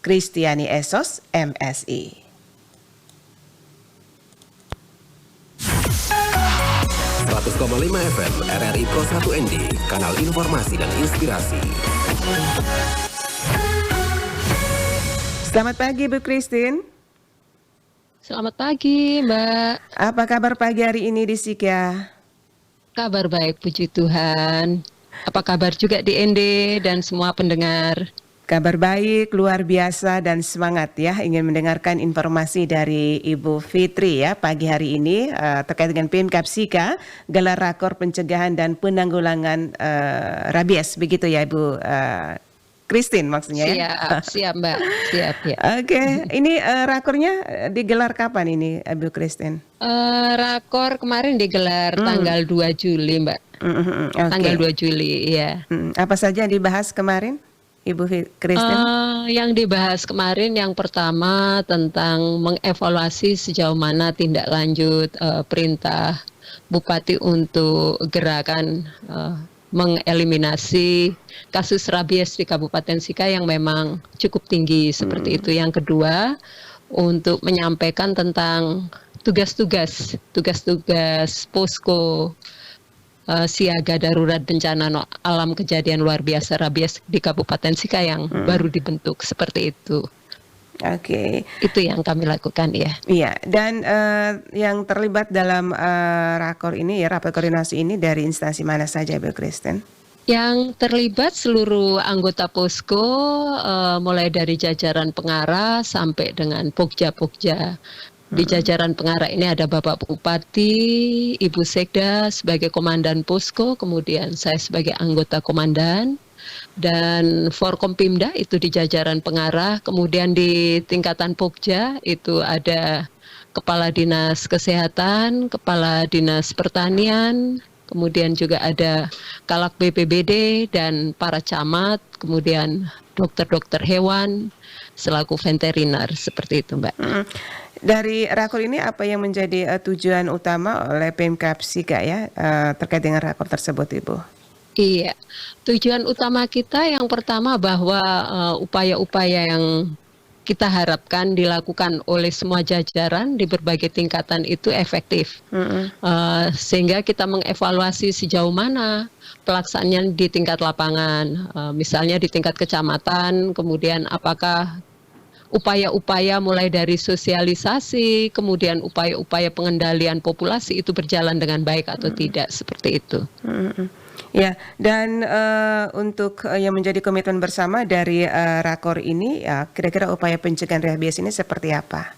Kristiani Esos, MSI. FM RRI Pro 1 ND, kanal informasi dan inspirasi. Selamat pagi Bu Christine. Selamat pagi Mbak. Apa kabar pagi hari ini di Sika? Kabar baik, puji Tuhan. Apa kabar juga di ND dan semua pendengar? Kabar baik, luar biasa dan semangat ya. Ingin mendengarkan informasi dari Ibu Fitri ya pagi hari ini terkait dengan Pemkab Sika, gelar rakor pencegahan dan penanggulangan rabies, begitu ya Ibu Christine maksudnya ya? Siap Mbak, siap ya. Oke, ini rakornya digelar kapan ini Ibu Christine? Rakor kemarin digelar tanggal 2 Juli Mbak. Okay. Tanggal 2 Juli ya. Apa saja yang dibahas kemarin? Ibu Christine? Yang dibahas kemarin yang pertama tentang mengevaluasi sejauh mana tindak lanjut perintah Bupati untuk gerakan mengeliminasi kasus rabies di Kabupaten Sika yang memang cukup tinggi seperti itu. Yang kedua, untuk menyampaikan tentang tugas-tugas posko siaga darurat bencana alam kejadian luar biasa rabies di Kabupaten Sika yang baru dibentuk seperti itu. Oke. Itu yang kami lakukan ya. Iya, dan yang terlibat dalam rakor ini ya, rapat koordinasi ini dari instansi mana saja Bu Christine? Yang terlibat seluruh anggota posko mulai dari jajaran pengarah sampai dengan pokja-pokja. Di jajaran pengarah ini ada Bapak Bupati, Ibu Sekda sebagai komandan posko, kemudian saya sebagai anggota komandan, dan Forkompimda itu di jajaran pengarah, kemudian di tingkatan pokja itu ada Kepala Dinas Kesehatan, Kepala Dinas Pertanian, kemudian juga ada Kalak BPBD dan para camat, kemudian dokter-dokter hewan selaku veteriner, seperti itu Mbak. Dari rakor ini apa yang menjadi tujuan utama oleh Pemkab Sika ya terkait dengan rakor tersebut Ibu? Iya, tujuan utama kita yang pertama bahwa upaya-upaya yang kita harapkan dilakukan oleh semua jajaran di berbagai tingkatan itu efektif. Sehingga kita mengevaluasi sejauh mana pelaksanaannya di tingkat lapangan, misalnya di tingkat kecamatan, kemudian apakah upaya-upaya mulai dari sosialisasi, kemudian upaya-upaya pengendalian populasi itu berjalan dengan baik atau tidak, seperti itu. Ya, dan untuk yang menjadi komitmen bersama dari rakor ini, ya, kira-kira upaya pencegahan rabies ini seperti apa?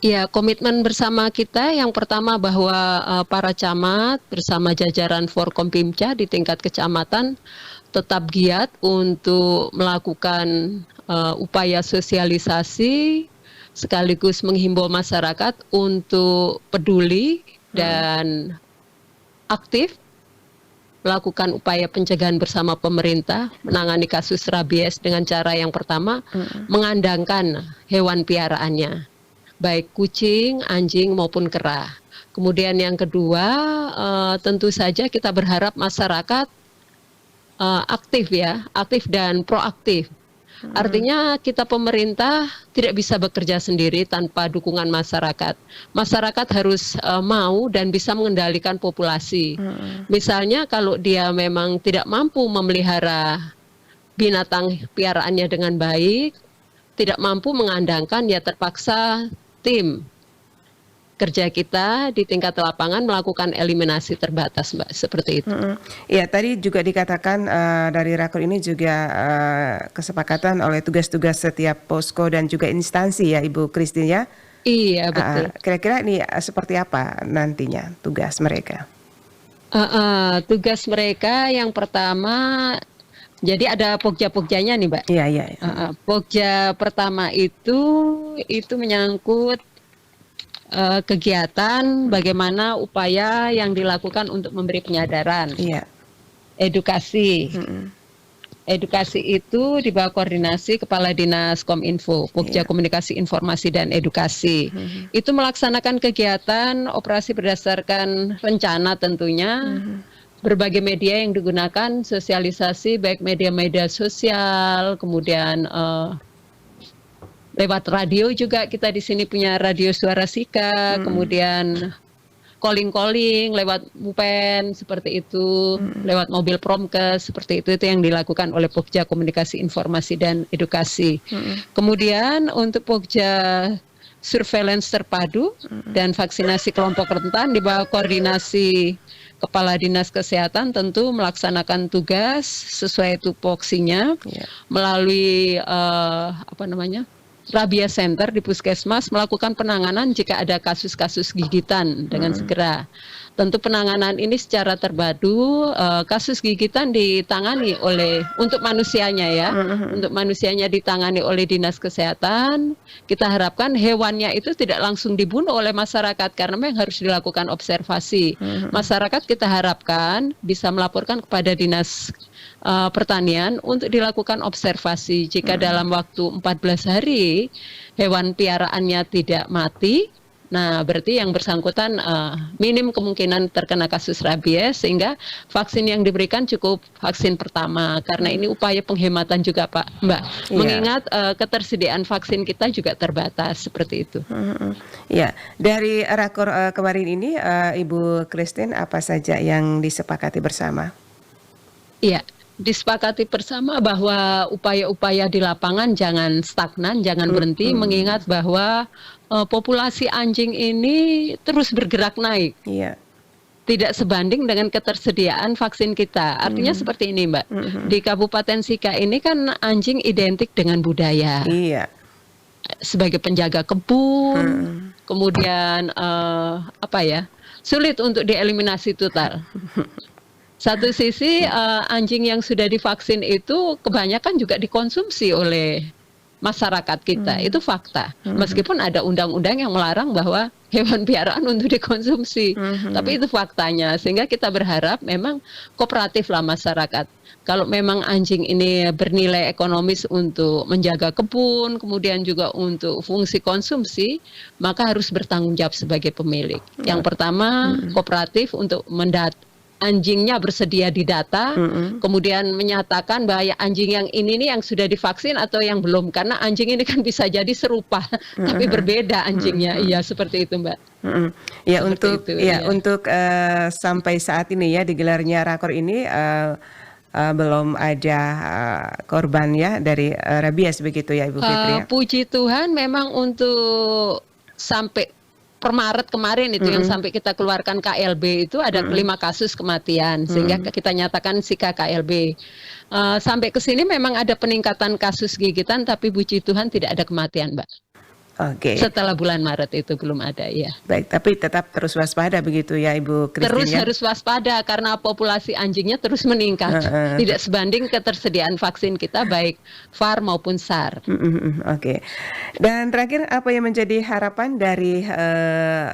Ya, komitmen bersama kita yang pertama bahwa para camat bersama jajaran Forkompimda di tingkat kecamatan tetap giat untuk melakukan upaya sosialisasi sekaligus menghimbau masyarakat untuk peduli dan aktif melakukan upaya pencegahan bersama pemerintah menangani kasus rabies dengan cara yang pertama mengandangkan hewan piaraannya, baik kucing, anjing maupun kera. Kemudian yang kedua, tentu saja kita berharap masyarakat aktif dan proaktif. Artinya kita pemerintah tidak bisa bekerja sendiri tanpa dukungan masyarakat. Masyarakat harus mau dan bisa mengendalikan populasi. Misalnya kalau dia memang tidak mampu memelihara binatang piaraannya dengan baik, tidak mampu mengandangkan, ya terpaksa tim kerja kita di tingkat lapangan melakukan eliminasi terbatas, Mbak, seperti itu. Ya, tadi juga dikatakan dari rakor ini juga kesepakatan oleh tugas-tugas setiap posko dan juga instansi ya, Ibu Christine ya. Iya, betul. Kira-kira ini seperti apa nantinya tugas mereka? Tugas mereka yang pertama, jadi ada pokja-pogjanya nih, Mbak. Iya. Pokja pertama itu menyangkut kegiatan bagaimana upaya yang dilakukan untuk memberi penyadaran, edukasi. Edukasi itu di bawah koordinasi Kepala Dinas Kominfo, Pokja Komunikasi Informasi dan Edukasi. Itu melaksanakan kegiatan operasi berdasarkan rencana tentunya. Berbagai media yang digunakan, sosialisasi baik media-media sosial, kemudian Lewat radio juga kita di sini punya radio Suara Sika, kemudian calling lewat MUPEN seperti itu, lewat mobil Promkes seperti itu yang dilakukan oleh Pokja Komunikasi Informasi dan Edukasi. Kemudian untuk Pokja Surveillance Terpadu dan vaksinasi kelompok rentan di bawah koordinasi Kepala Dinas Kesehatan tentu melaksanakan tugas sesuai tupoksinya melalui Rabies Center di Puskesmas melakukan penanganan jika ada kasus-kasus gigitan dengan segera. Tentu penanganan ini secara terpadu, kasus gigitan ditangani untuk manusianya ya, untuk manusianya ditangani oleh Dinas Kesehatan. Kita harapkan hewannya itu tidak langsung dibunuh oleh masyarakat karena memang harus dilakukan observasi. Masyarakat kita harapkan bisa melaporkan kepada Dinas Pertanian untuk dilakukan observasi. Jika dalam waktu 14 hari hewan piaraannya tidak mati, nah berarti yang bersangkutan minim kemungkinan terkena kasus rabies, sehingga vaksin yang diberikan cukup vaksin pertama karena ini upaya penghematan juga Mbak. Mengingat ketersediaan vaksin kita juga terbatas seperti itu. Ya, dari rakor kemarin ini Ibu Christine apa saja yang disepakati bersama? Iya. Disepakati bersama bahwa upaya-upaya di lapangan jangan stagnan, jangan berhenti, mengingat bahwa populasi anjing ini terus bergerak naik. Tidak sebanding dengan ketersediaan vaksin kita. Artinya seperti ini, Mbak. Di Kabupaten Sika ini kan anjing identik dengan budaya. Sebagai penjaga kebun, kemudian sulit untuk dieliminasi total. Satu sisi anjing yang sudah divaksin itu kebanyakan juga dikonsumsi oleh masyarakat kita, itu fakta. Meskipun ada undang-undang yang melarang bahwa hewan piaraan untuk dikonsumsi, tapi itu faktanya. Sehingga kita berharap memang kooperatiflah masyarakat. Kalau memang anjing ini bernilai ekonomis untuk menjaga kebun, kemudian juga untuk fungsi konsumsi, maka harus bertanggung jawab sebagai pemilik. Yang pertama, kooperatif untuk anjingnya bersedia didata, kemudian menyatakan bahwa anjing yang ini nih yang sudah divaksin atau yang belum, karena anjing ini kan bisa jadi serupa tapi berbeda anjingnya. Iya seperti itu, Mbak. Ya, seperti untuk sampai saat ini ya digelarnya rakor ini belum ada korban ya dari rabies begitu ya Ibu Fitri ya? Puji Tuhan memang untuk sampai per Maret kemarin itu yang sampai kita keluarkan KLB itu ada 5 kasus kematian sehingga kita nyatakan Sika KLB. Sampai ke sini memang ada peningkatan kasus gigitan tapi puji Tuhan tidak ada kematian, Mbak. Setelah bulan Maret itu belum ada ya. Baik, tapi tetap terus waspada begitu ya Ibu Christine. Terus harus waspada karena populasi anjingnya terus meningkat. Tidak sebanding ketersediaan vaksin kita baik VAR maupun SAR. Dan terakhir apa yang menjadi harapan dari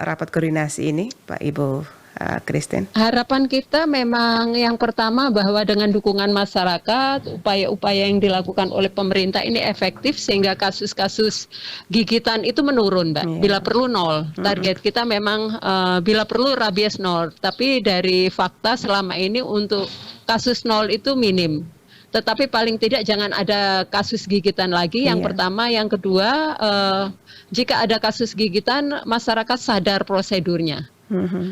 rapat koordinasi ini Pak Ibu Christine? Harapan kita memang yang pertama bahwa dengan dukungan masyarakat, upaya-upaya yang dilakukan oleh pemerintah ini efektif sehingga kasus-kasus gigitan itu menurun, Mbak. Bila perlu 0. Target kita memang bila perlu rabies 0. Tapi dari fakta selama ini untuk kasus 0 itu minim. Tetapi paling tidak jangan ada kasus gigitan lagi. Yang pertama, yang kedua, jika ada kasus gigitan, masyarakat sadar prosedurnya.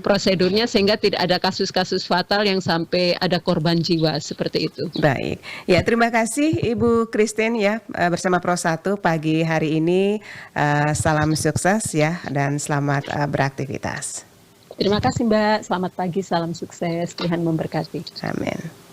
Prosedurnya sehingga tidak ada kasus-kasus fatal yang sampai ada korban jiwa seperti itu. Baik, ya terima kasih Ibu Christine ya bersama Pro 1 pagi hari ini. Salam sukses ya dan selamat beraktivitas. Terima kasih Mbak, selamat pagi, salam sukses, Tuhan memberkati. Amin.